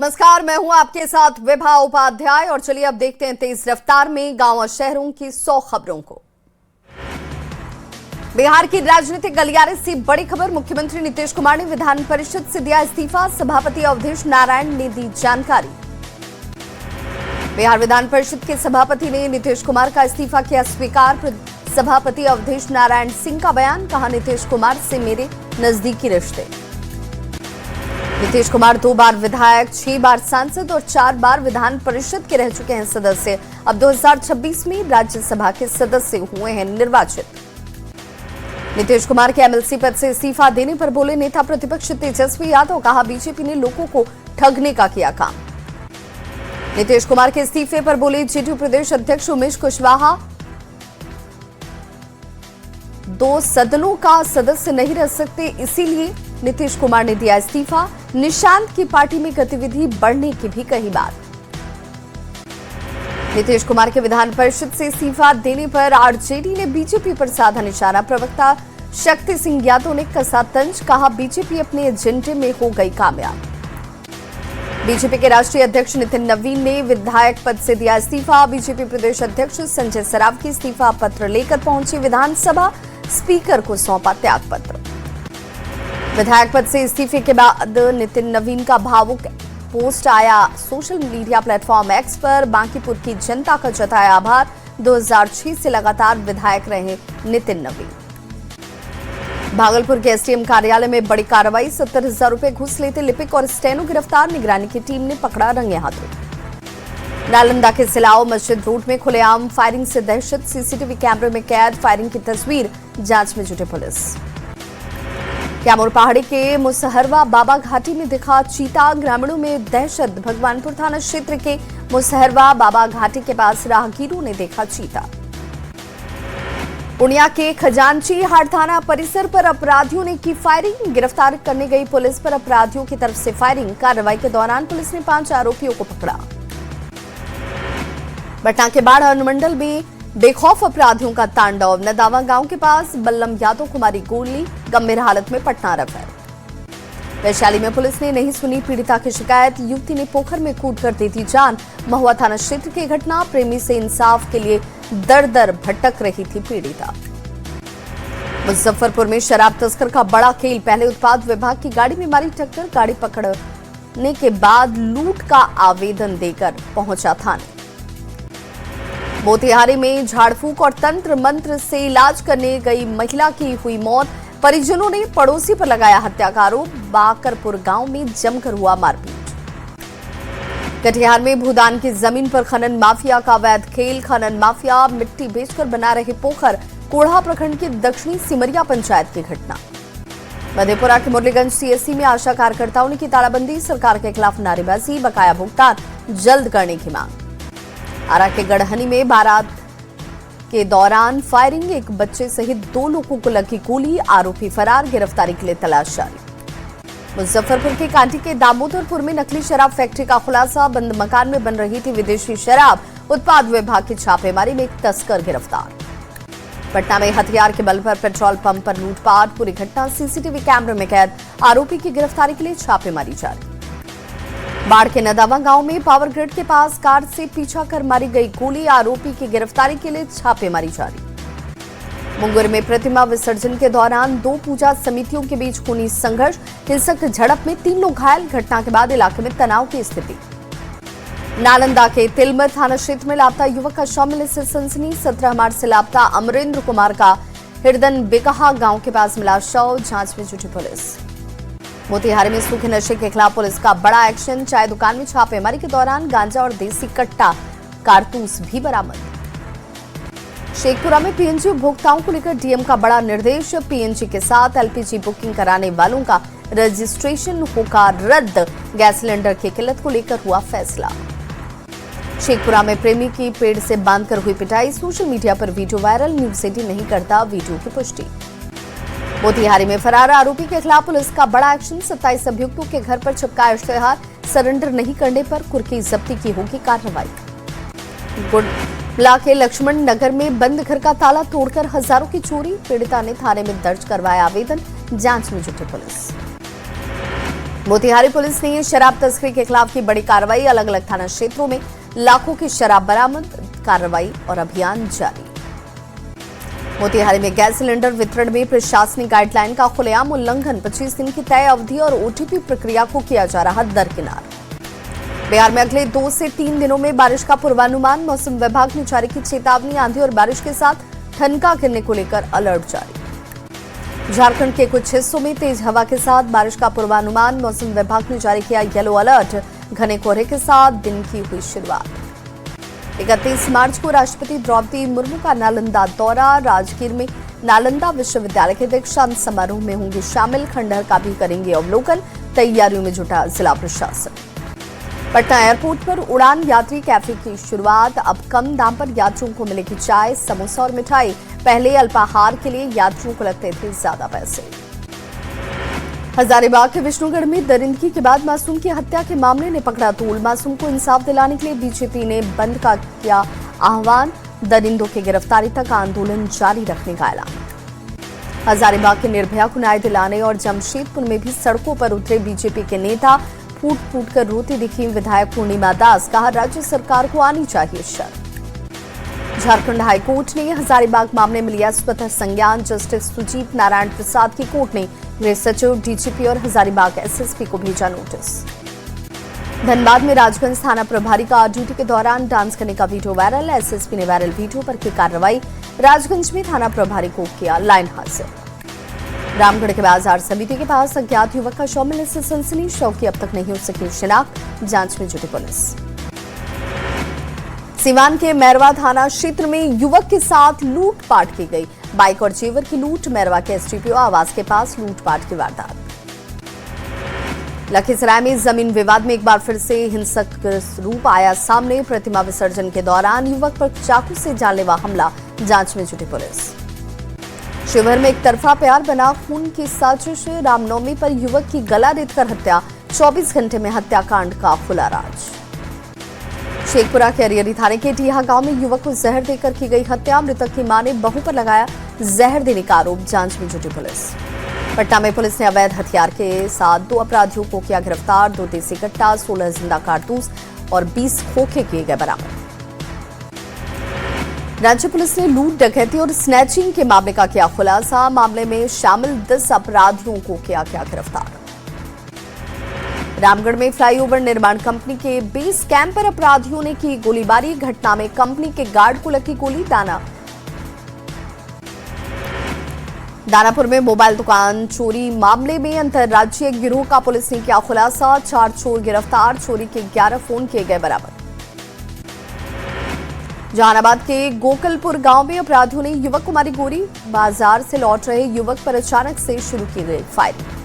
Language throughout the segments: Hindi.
नमस्कार, मैं हूं आपके साथ विभा उपाध्याय और चलिए अब देखते हैं तेज रफ्तार में गांव और शहरों की 100 खबरों को। बिहार की राजनीतिक गलियारे से बड़ी खबर। मुख्यमंत्री नीतीश कुमार ने विधान परिषद से दिया इस्तीफा। सभापति अवधेश नारायण ने दी जानकारी। बिहार विधान परिषद के सभापति ने नीतीश कुमार का इस्तीफा किया स्वीकार। सभापति अवधेश नारायण सिंह का बयान, कहा नीतीश कुमार से मेरे नजदीकी रिश्ते। नीतीश कुमार 2 बार विधायक, 6 बार सांसद और 4 बार विधान परिषद के रह चुके हैं सदस्य। अब 2026 में राज्यसभा के सदस्य हुए हैं निर्वाचित। नीतीश कुमार के एमएलसी पद से इस्तीफा देने पर बोले नेता प्रतिपक्ष तेजस्वी यादव, कहा बीजेपी ने लोगों को ठगने का किया काम। नीतीश कुमार के इस्तीफे पर बोले जेडीयू प्रदेश अध्यक्ष उमेश कुशवाहा, 2 सदनों का सदस्य नहीं रह सकते, इसीलिए नीतीश कुमार ने दिया इस्तीफा। निशांत की पार्टी में गतिविधि बढ़ने की भी कही बात। नीतीश कुमार के विधान परिषद से इस्तीफा देने पर आरजेडी ने बीजेपी पर साधा निशाना। प्रवक्ता शक्ति सिंह यादव ने कसा तंज, कहा बीजेपी अपने एजेंडे में हो गई कामयाब। बीजेपी के राष्ट्रीय अध्यक्ष नितिन नवीन ने विधायक पद से दिया इस्तीफा। बीजेपी प्रदेश अध्यक्ष संजय सरावगी इस्तीफा पत्र लेकर पहुंचे विधानसभा, स्पीकर को सौंपा त्याग पत्र। विधायक पद से इस्तीफे के बाद नितिन नवीन का भावुक पोस्ट आया सोशल मीडिया प्लेटफॉर्म एक्स पर। बांकीपुर की जनता का जताया आभार। 2006 से लगातार विधायक रहे नितिन नवीन। भागलपुर के एसडीएम कार्यालय में बड़ी कार्रवाई। 70,000 रुपए घूस लेते लिपिक और स्टेनो गिरफ्तार। निगरानी की टीम ने पकड़ा रंगे हाथों। नालंदा के सिलाओ मस्जिद रोड में खुलेआम फायरिंग से दहशत। सीसीटीवी कैमरे में कैद फायरिंग की तस्वीर, जांच में जुटे पुलिस। कैमूर पहाड़ी के मुसहरवा बाबा घाटी में दिखा चीता। ग्रामीणों में दहशत। भगवानपुर थाना क्षेत्र के मुसहरवा बाबा घाटी के पास राहगीरों ने देखा चीता। पूर्णिया के खजांची हाट थाना परिसर पर अपराधियों ने की फायरिंग। गिरफ्तार करने गई पुलिस पर अपराधियों की तरफ से फायरिंग। कार्रवाई के दौरान पुलिस ने 5 आरोपियों को पकड़ा। पटना के बाढ़ अनुमंडल में बेखौफ अपराधियों का तांडव। नदावा गांव के पास बल्लम यादव को मारी गोली, गंभीर हालत में पटना रेफर। वैशाली में पुलिस ने नहीं सुनी पीड़िता की शिकायत। युवती ने पोखर में कूदकर दी थी जान। महुआ थाना क्षेत्र की घटना। प्रेमी से इंसाफ के लिए दर दर भटक रही थी पीड़िता। मुजफ्फरपुर में शराब तस्कर का बड़ा खेल। पहले उत्पाद विभाग की गाड़ी में मारी टक्कर। गाड़ी पकड़ने के बाद लूट का आवेदन देकर पहुंचा थाने। मोतिहारी में झाड़फूंक और तंत्र मंत्र से इलाज करने गई महिला की हुई मौत। परिजनों ने पड़ोसी पर लगाया हत्या का आरोप। बाकरपुर गांव में जमकर हुआ मारपीट। कटिहार में भूदान की जमीन पर खनन माफिया का अवैध खेल। खनन माफिया मिट्टी बेचकर बना रहे पोखर। कोढ़ा प्रखंड के दक्षिणी सिमरिया पंचायत की घटना। मधेपुरा के मुरलीगंज सीएससी में आशा कार्यकर्ताओं ने की तालाबंदी। सरकार के खिलाफ नारेबाजी। बकाया भुगतान जल्द करने की मांग। आरा के गढ़हनी में बारात के दौरान फायरिंग। एक बच्चे सहित 2 लोगों को लगी गोली। आरोपी फरार। गिरफ्तारी के लिए तलाश जारी। मुजफ्फरपुर के कांटी के दामोदरपुर में नकली शराब फैक्ट्री का खुलासा। बंद मकान में बन रही थी विदेशी शराब। उत्पाद विभाग की छापेमारी में एक तस्कर गिरफ्तार। पटना में हथियार के बल पर पेट्रोल पंप पर लूटपाट। पूरी घटना सीसीटीवी कैमरे में कैद। आरोपी की गिरफ्तारी के लिए छापेमारी जारी। बाढ़ के नदावा गांव में पावर ग्रिड के पास कार से पीछा कर मारी गई गोली। आरोपी की गिरफ्तारी के लिए छापेमारी जारी। मुंगेर में प्रतिमा विसर्जन के दौरान 2 पूजा समितियों के बीच खूनी संघर्ष। हिंसक झड़प में 3 लोग घायल। घटना के बाद इलाके में तनाव की स्थिति। नालंदा के तिलमर थाना क्षेत्र में लापता युवक का शव मिलने से सनसनी। 17 मार्च से लापता अमरेंद्र कुमार का हिरदन बिकहा गांव के पास मिला शव। जांच में जुटी पुलिस। मोतिहारी में सूखे नशे के खिलाफ पुलिस का बड़ा एक्शन। चाय दुकान में छापेमारी के दौरान गांजा और देसी कट्टा कारतूस भी बरामद। शेखपुरा में पीएनजी उपभोक्ताओं को लेकर डीएम का बड़ा निर्देश। पीएनजी के साथ एलपीजी बुकिंग कराने वालों का रजिस्ट्रेशन होगा रद्द। गैस सिलेंडर की किल्लत को लेकर हुआ फैसला। शेखपुरा में प्रेमी की पेड़ से बांधकर हुई पिटाई। सोशल मीडिया पर वीडियो वायरल। न्यूज 18 नहीं करता वीडियो की पुष्टि। मोतिहारी में फरार आरोपी के खिलाफ पुलिस का बड़ा एक्शन। 27 अभियुक्तों के घर पर चिपकाया इश्तेहार। सरेंडर नहीं करने पर कुर्की जब्ती की होगी कार्रवाई। गुड़ला के लक्ष्मण नगर में बंद घर का ताला तोड़कर हजारों की चोरी। पीड़िता ने थाने में दर्ज करवाया आवेदन। जांच में जुटी पुलिस। मोतिहारी पुलिस ने शराब तस्करी के खिलाफ की बड़ी कार्रवाई। अलग अलग थाना क्षेत्रों में लाखों की शराब बरामद, कार्रवाई और अभियान जारी। मोतिहारी में गैस सिलेंडर वितरण में प्रशासनिक गाइडलाइन का खुलेआम उल्लंघन, 25 दिन की तय अवधि और ओटीपी प्रक्रिया को किया जा रहा दरकिनार। बिहार में अगले 2 से 3 दिनों में बारिश का पूर्वानुमान, मौसम विभाग ने जारी की चेतावनी। आंधी और बारिश के साथ ठनका गिरने को लेकर अलर्ट जारी। झारखंड के कुछ हिस्सों में तेज हवा के साथ बारिश का पूर्वानुमान, मौसम विभाग ने जारी किया येलो अलर्ट। घने कोहरे के साथ दिन की हुई शुरुआत। 31 मार्च को राष्ट्रपति द्रौपदी मुर्मू का नालंदा दौरा। राजगीर में नालंदा विश्वविद्यालय के दीक्षांत समारोह में होंगे शामिल। खंडहर का भी करेंगे अवलोकन। तैयारियों में जुटा जिला प्रशासन। पटना एयरपोर्ट पर उड़ान यात्री कैफे की शुरुआत। अब कम दाम पर यात्रियों को मिलेगी चाय, समोसा और मिठाई। पहले अल्पाहार के लिए यात्रियों को लगते थे ज्यादा पैसे। हजारीबाग के विष्णुगढ़ में दरिंदगी के बाद मासूम की हत्या के मामले ने पकड़ा तूल। मासूम को इंसाफ दिलाने के लिए बीजेपी ने बंद का किया आह्वान। दरिंदों की गिरफ्तारी तक आंदोलन जारी रखने का ऐलान। हजारीबाग के निर्भया को न्याय दिलाने और जमशेदपुर में भी सड़कों पर उतरे बीजेपी के नेता। फूट फूट कर रोती दिखी विधायक पूर्णिमा दास। कहा राज्य सरकार को आनी चाहिए शर्म। झारखंड हाईकोर्ट ने हजारीबाग मामले में लिया स्वतः संज्ञान। जस्टिस सुजीत नारायण प्रसाद की कोर्ट ने गृह सचिव, डीजीपी और हजारीबाग एसएसपी को भेजा नोटिस। धनबाद में राजगंज थाना प्रभारी का ड्यूटी के दौरान डांस करने का वीडियो वायरल। एसएसपी ने वायरल वीडियो पर की कार्रवाई। राजगंज में थाना प्रभारी को किया लाइन हाजिर। रामगढ़ के बाजार समिति के पास अज्ञात युवक का शव मिलने से सनसनी। शव की अब तक नहीं हो सकी शिनाख्त, जांच में जुटी पुलिस। सीवान के मैरवा थाना क्षेत्र में युवक के साथ लूटपाट की गई। बाइक और जेवर की लूट। मैरवा के एसडीपीओ आवास के पास लूटपाट की वारदात। लखीसराय में जमीन विवाद में एक बार फिर से हिंसक रूप आया सामने। प्रतिमा विसर्जन के दौरान युवक पर चाकू से जानलेवा हमला, जांच में जुटी पुलिस। शिवहर में एक तरफा प्यार बना खून की साजिश। रामनवमी पर युवक की गला रेतकर हत्या। 24 घंटे में हत्याकांड का खुला राज। शेखपुरा के अरियरी थाने के टीहा गांव में युवक को जहर देकर की गई हत्या। मृतक की मां ने बहू पर लगाया जहर देने का आरोप, जांच में जुटी पुलिस। पटना में पुलिस ने अवैध हथियार के साथ 2 अपराधियों को किया गिरफ्तार। 2 देसी कट्टा, 16 जिंदा कारतूस और 20 खोखे किए गए बरामद। राज्य पुलिस ने लूट, डकैती और स्नैचिंग के मामले का किया खुलासा। मामले में शामिल 10 अपराधियों को किया गिरफ्तार। रामगढ़ में फ्लाईओवर निर्माण कंपनी के बेस कैंप पर अपराधियों ने की गोलीबारी। घटना में कंपनी के गार्ड को लगी गोली। दानापुर में मोबाइल दुकान चोरी मामले में अंतर्राज्यीय गिरोह का पुलिस ने किया खुलासा। 4 चोर गिरफ्तार। चोरी के 11 फोन किए गए बरामद। जहानाबाद के गोकलपुर गांव में अपराधियों ने युवक को मारी गोली। बाजार से लौट रहे युवक पर अचानक से शुरू की गई फायरिंग।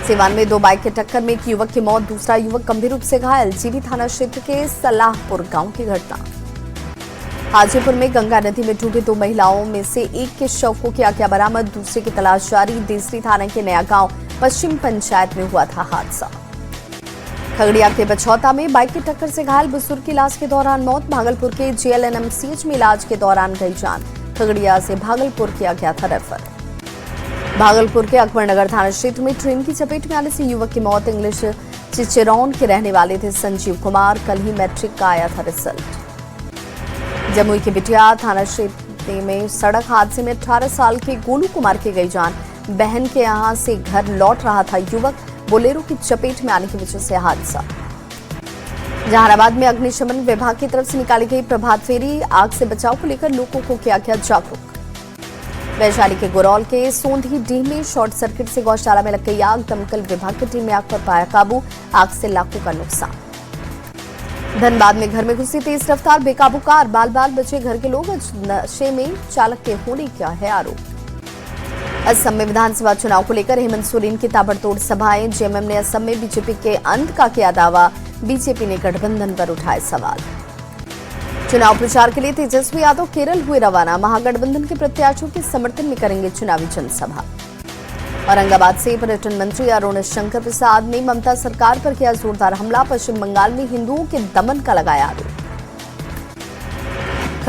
सीवान में 2 बाइक की टक्कर में एक युवक की मौत, दूसरा युवक गंभीर रूप से घायल। जीबी थाना क्षेत्र के सलाहपुर गांव की घटना। हाजीपुर में गंगा नदी में डूबी 2 महिलाओं में से एक के शव को किया गया बरामद। दूसरे की तलाश जारी। देसरी थाना के नया गांव पश्चिम पंचायत में हुआ था हादसा। खगड़िया के बछौता में बाइक की टक्कर से घायल बुजुर्ग की इलाज के दौरान मौत। भागलपुर के जेएलएनएमसीएच में इलाज के दौरान गई जान। खगड़िया से भागलपुर किया गया था रेफर। भागलपुर के अकबरनगर थाना क्षेत्र में ट्रेन की चपेट में आने से युवक की मौत। इंग्लिश चिचेरौन के रहने वाले थे संजीव कुमार। कल ही मैट्रिक का आया था रिजल्ट। जमुई के बिटिया थाना क्षेत्र में सड़क हादसे में 18 साल के गोलू कुमार की गई जान। बहन के यहां से घर लौट रहा था युवक। बोलेरो की चपेट में आने की वजह से हादसा। जहानाबाद में अग्निशमन विभाग की तरफ से निकाली गई प्रभात फेरी। आग से बचाव को लेकर लोगों को किया गया जागरूक। वैशाली के गुरौल के सोंधी डीह में शॉर्ट सर्किट से गौशाला में लग गई आग। दमकल विभाग की टीम ने आग पर पाया काबू। आग से लाखों का नुकसान। धनबाद में घर में घुसी तेज रफ्तार बेकाबू कार। बाल बाल बचे घर के लोग। नशे में चालक के होने का है आरोप। असम में विधानसभा चुनाव को लेकर हेमंत सोरेन की ताबड़तोड़ सभाएं। जेएमएम ने असम में बीजेपी के अंत का किया दावा। बीजेपी ने गठबंधन पर उठाए सवाल। चुनाव प्रचार के लिए तेजस्वी यादव केरल हुए रवाना। महागठबंधन के प्रत्याशियों के समर्थन में करेंगे चुनावी जनसभा। औरंगाबाद से पर्यटन मंत्री अरुण शंकर प्रसाद ने ममता सरकार पर किया जोरदार हमला। पश्चिम बंगाल में हिंदुओं के दमन का लगाया आरोप।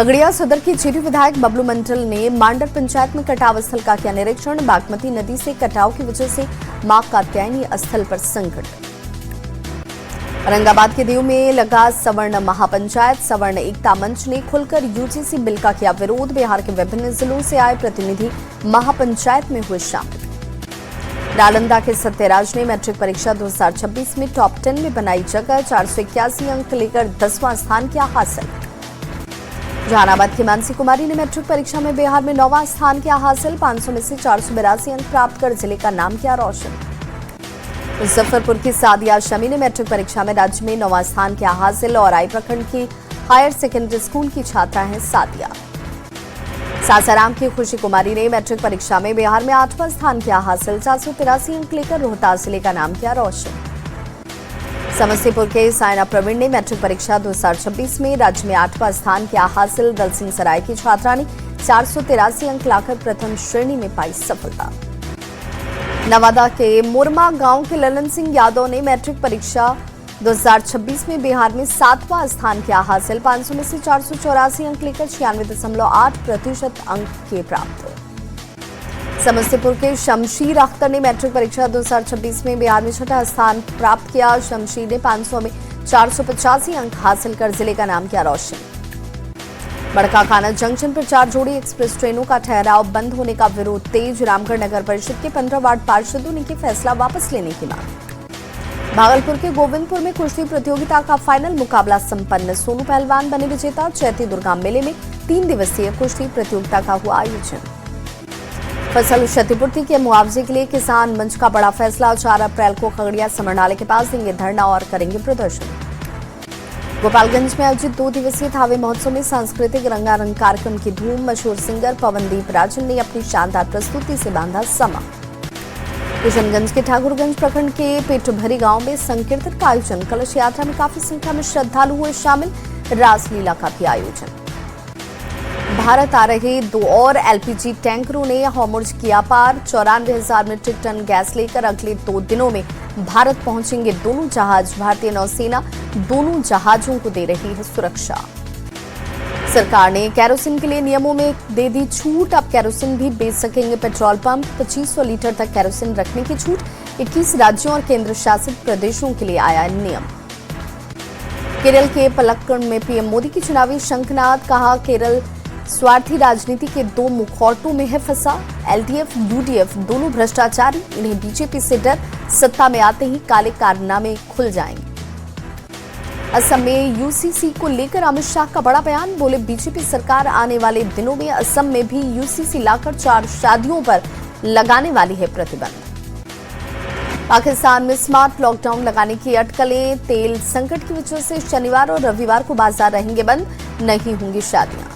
खगड़िया सदर की चीरी विधायक बबलू मंडल ने मांडर पंचायत में कटाव स्थल का किया निरीक्षण। बागमती नदी से कटाव की वजह से मां कात्यायनी स्थल पर संकट। औरंगाबाद के देव में लगा सवर्ण महापंचायत। सवर्ण एकता मंच ने खुलकर यूजीसी बिल का किया विरोध। बिहार के विभिन्न जिलों से आए प्रतिनिधि महापंचायत में हुए शामिल। नालंदा के सत्यराज ने मैट्रिक परीक्षा 2026 में टॉप 10 में बनाई जगह। 481 अंक लेकर 10वां स्थान किया हासिल। जहानाबाद की मानसी कुमारी ने मैट्रिक परीक्षा में बिहार में 9वां स्थान किया हासिल। 500 में से 482 अंक प्राप्त कर जिले का नाम किया रोशन। मुजफ्फरपुर की सादिया शमी ने मैट्रिक परीक्षा में राज्य में 9वां स्थान किया हासिल और आई प्रखंड की हायर सेकेंडरी स्कूल की छात्रा है सादिया। सासाराम की खुशी कुमारी ने मैट्रिक परीक्षा में बिहार में 8वां स्थान किया हासिल। 483 अंक लेकर रोहतास जिले का नाम किया रोशन। समस्तीपुर के सायना प्रवीण ने मैट्रिक परीक्षा 2026 में राज्य में 8वां स्थान किया हासिल। दलसिंह सराय की छात्रा ने 483 अंक लाकर प्रथम श्रेणी में पाई सफलता। नवादा के मुरमा गांव के ललन सिंह यादव ने मैट्रिक परीक्षा 2026 में बिहार में 7वां स्थान किया हासिल। 500 में से 484 अंक लेकर 96.8% अंक किए प्राप्त। समस्तीपुर के शमशीर अख्तर ने मैट्रिक परीक्षा 2026 में बिहार में 6वां स्थान प्राप्त किया। शमशीर ने 500 में 485 अंक हासिल कर जिले का नाम किया रोशन। बड़काकाना जंक्शन पर 4 जोड़ी एक्सप्रेस ट्रेनों का ठहराव बंद होने का विरोध तेज। रामगढ़ नगर परिषद के 15 वार्ड पार्षदों ने की फैसला वापस लेने की मांग। भागलपुर के गोविंदपुर में कुश्ती प्रतियोगिता का फाइनल मुकाबला संपन्न। सोनू पहलवान बने विजेता। चैती दुर्गा मेले में 3 दिवसीय कुश्ती प्रतियोगिता का हुआ आयोजन। फसल क्षतिपूर्ति के मुआवजे के लिए किसान मंच का बड़ा फैसला। 4 अप्रैल को खगड़िया समरनाले के पास देंगे धरना और करेंगे प्रदर्शन। गोपालगंज में आयोजित 2 दिवसीय थावे महोत्सव में सांस्कृतिक रंगारंग कार्यक्रम की धूम। मशहूर सिंगर पवनदीप राजन ने अपनी शानदार प्रस्तुति से बांधा समा। किशनगंज के ठाकुरगंज प्रखंड के पेटभरी गांव में संकीर्तन का आयोजन। कलश यात्रा में काफी संख्या में श्रद्धालु हुए शामिल। रासलीला का भी आयोजन। भारत आ रहे 2 और एलपीजी टैंकरों ने हॉर्मुज़ किया पार। 94,000 मीट्रिक टन गैस लेकर अगले 2 दिनों में भारत पहुंचेंगे दोनों जहाज। भारतीय नौसेना दोनों जहाजों को दे रही है सुरक्षा। सरकार ने केरोसिन के लिए नियमों में दे दी छूट। अब केरोसिन भी बेच सकेंगे पेट्रोल पंप। 2500 लीटर तक केरोसिन रखने की छूट। 21 राज्यों और केंद्र शासित प्रदेशों के लिए आया नियम। केरल के पलक्कड़ में पीएम मोदी की चुनावी शंखनाद। कहा केरल स्वार्थी राजनीति के 2 मुखौटों में है फंसा। एलडीएफ यूडीएफ दोनों भ्रष्टाचारी। इन्हें बीजेपी से डर। सत्ता में आते ही काले कारनामे खुल जाएंगे। असम में यूसीसी को लेकर अमित शाह का बड़ा बयान। बोले बीजेपी सरकार आने वाले दिनों में असम में भी यूसीसी लाकर 4 शादियों पर लगाने वाली है प्रतिबंध। पाकिस्तान में स्मार्ट लॉकडाउन लगाने की अटकलें। तेल संकट की वजह से शनिवार और रविवार को बाजार रहेंगे बंद। नहीं होंगी शादियां।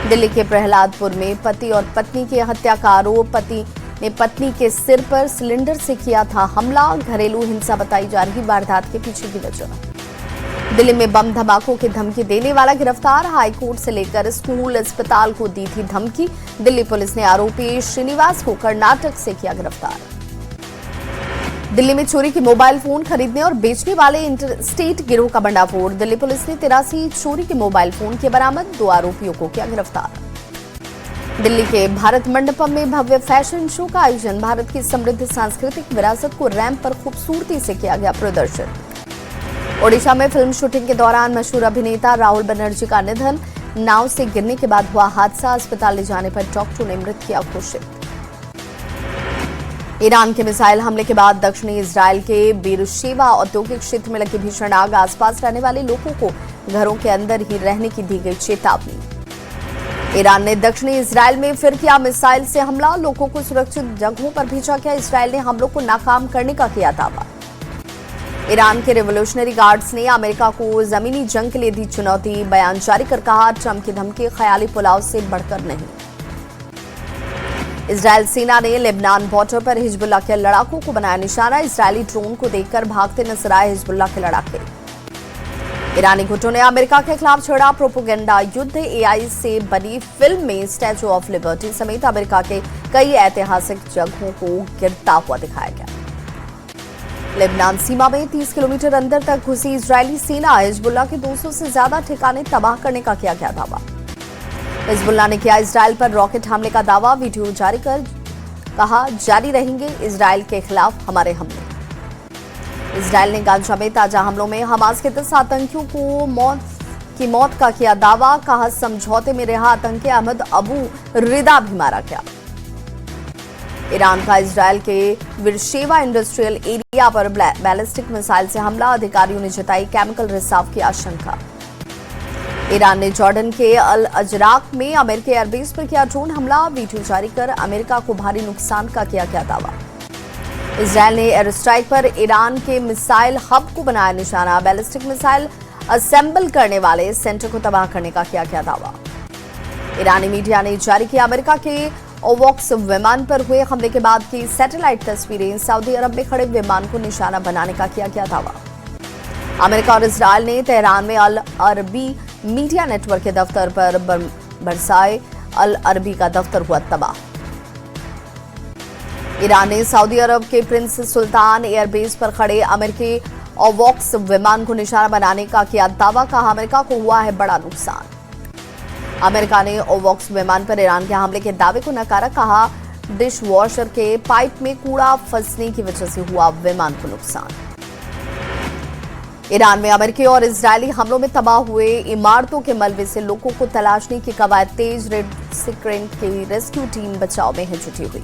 दिल्ली के प्रहलादपुर में पति और पत्नी की हत्या का आरोप। पति ने पत्नी के सिर पर सिलेंडर से किया था हमला। घरेलू हिंसा बताई जा रही वारदात के पीछे की वजह। दिल्ली में बम धमाकों की धमकी देने वाला गिरफ्तार। हाईकोर्ट से लेकर स्कूल अस्पताल को दी थी धमकी। दिल्ली पुलिस ने आरोपी श्रीनिवास को कर्नाटक से किया गिरफ्तार। दिल्ली में चोरी के मोबाइल फोन खरीदने और बेचने वाले इंटरस्टेट गिरोह का भंडाफोड़। दिल्ली पुलिस ने 83 चोरी के मोबाइल फोन के बरामद। 2 आरोपियों को किया गिरफ्तार। दिल्ली के भारत मंडपम में भव्य फैशन शो का आयोजन। भारत की समृद्ध सांस्कृतिक विरासत को रैंप पर खूबसूरती से किया गया प्रदर्शन। ओडिशा में फिल्म शूटिंग के दौरान मशहूर अभिनेता राहुल बनर्जी का निधन। नाव से गिरने के बाद हुआ हादसा। अस्पताल ले जाने पर डॉक्टरों ने मृत किया घोषित। ईरान के मिसाइल हमले के बाद दक्षिणी इजरायल के बेरशेवा औद्योगिक क्षेत्र में लगी भीषण आग। आसपास रहने वाले लोगों को घरों के अंदर ही रहने की दी गई चेतावनी। ईरान ने दक्षिणी इजरायल में फिर किया मिसाइल से हमला। लोगों को सुरक्षित जगहों पर भेजा गया। इजरायल ने हमलों को नाकाम करने का किया दावा। ईरान के रिवोल्यूशनरी गार्ड्स ने अमेरिका को जमीनी जंग के लिए दी चुनौती। बयान जारी कर कहा ट्रंप की धमकी ख्याली पुलाव से बढ़कर नहीं। इजरायल सेना ने लेबनान बॉर्डर पर हिजबुल्लाह के लड़ाकों को बनाया निशाना। इजरायली ड्रोन को देखकर भागते नजर आए हिजबुल्लाह के लड़ाके। ईरानी गुटों ने अमेरिका के खिलाफ छेड़ा प्रोपेगेंडा युद्ध। एआई से बनी फिल्म में स्टैच्यू ऑफ लिबर्टी समेत अमेरिका के कई ऐतिहासिक जगहों को गिरता हुआ दिखाया गया। लेबनान सीमा में 30 किलोमीटर अंदर तक घुसी इजरायली सेना। हिजबुल्लाह के 200 से ज्यादा ठिकाने तबाह करने का किया गया दावा। हिजबुल्लाह ने किया इजरायल पर रॉकेट हमले का दावा। वीडियो जारी कर कहा, जारी रहेंगे इजरायल के खिलाफ हमारे हमले। इजरायल ने गाजा में ताजा हमलों में हमास के 10 आतंकियों को मौत का किया दावा। कहा, समझौते में रहा आतंकी अहमद अबू रिदा भी मारा गया। ईरान का इजरायल के बिरशेवा इंडस्ट्रियल एरिया पर बैलिस्टिक मिसाइल से हमला। अधिकारियों ने जताई केमिकल रिसाव की आशंका। ईरान ने जॉर्डन के अल अजराक में अमेरिकी एयरबेस पर किया ड्रोन हमला। वीडियो जारी कर अमेरिका को भारी नुकसान का किया गया दावा। इजरायल ने एयर स्ट्राइक पर ईरान के मिसाइल हब को बनाया निशाना। बैलिस्टिक मिसाइल असेंबल करने वाले सेंटर को तबाह करने का किया गया दावा। ईरानी मीडिया ने जारी किया अमेरिका के ओवॉक्स विमान पर हुए हमले के बाद की सैटेलाइट तस्वीरें। सऊदी अरब में खड़े विमान को निशाना बनाने का किया गया दावा। अमेरिका और इजरायल ने तेहरान में अल अरबी मीडिया नेटवर्क के दफ्तर पर बरसाए। अल अरबी का दफ्तर हुआ तबाह। ईरान ने सऊदी अरब के प्रिंस सुल्तान एयरबेस पर खड़े अमेरिकी ओवॉक्स विमान को निशाना बनाने का किया दावा। कहा, अमेरिका को हुआ है बड़ा नुकसान। अमेरिका ने ओवॉक्स विमान पर ईरान के हमले के दावे को नकारा। कहा, डिश वॉशर के पाइप में कूड़ा फंसने की वजह से हुआ विमान को नुकसान। ईरान में अमेरिकी और इजरायली हमलों में तबाह हुए इमारतों के मलबे से लोगों को तलाशने की कवायद तेज। रेड क्रिसेंट की रेस्क्यू टीम बचाव में है जुटी हुई।